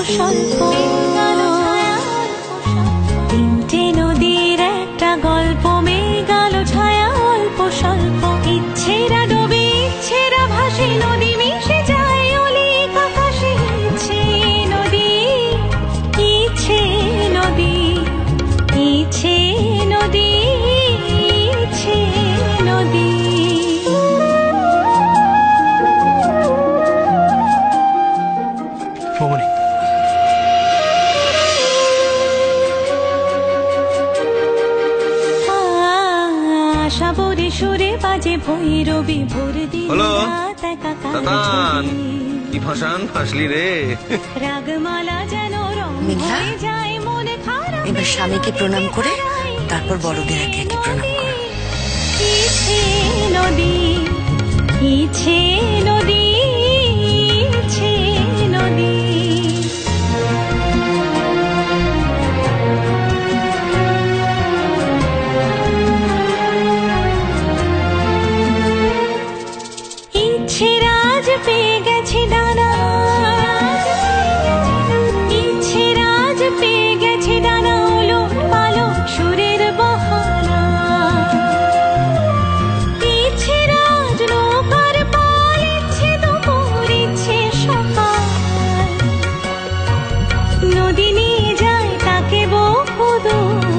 স্বল্প তিনটে নদীর একটা গল্প মেঘালো ছায়া অল্প স্বল্প ইচ্ছেরা ডোবে ইচ্ছেরা ভাসে নদী মিশে যায় অলিক আকাশে ইচ্ছে নদী ইচ্ছে নদী ইচ্ছে নদী ইচ্ছে নদী সাবরে সুরে বাজে ভৈরবী ভোর দিন কি ফাঁসান ফাঁসলি রে রাগমালা যেন রং হয়ে যায় মনে খারাপ এবার স্বামীকে প্রণাম করে তারপর বড়দের একে একে প্রণাম করো ইচ্ছে নদী ইচ্ছে নদী ইচ্ছে নদী ইচ্ছেরাজ পেয়ে গেছে ডানা ইচ্ছেরাজ পেয়ে গেছে ডানা ওলট পালট সুরের বাহানা ইচ্ছেরাজ নৌকার পাল ইচ্ছে দুপুর ইচ্ছে সকাল নদী নিয়ে যায় তাকে বহুদূর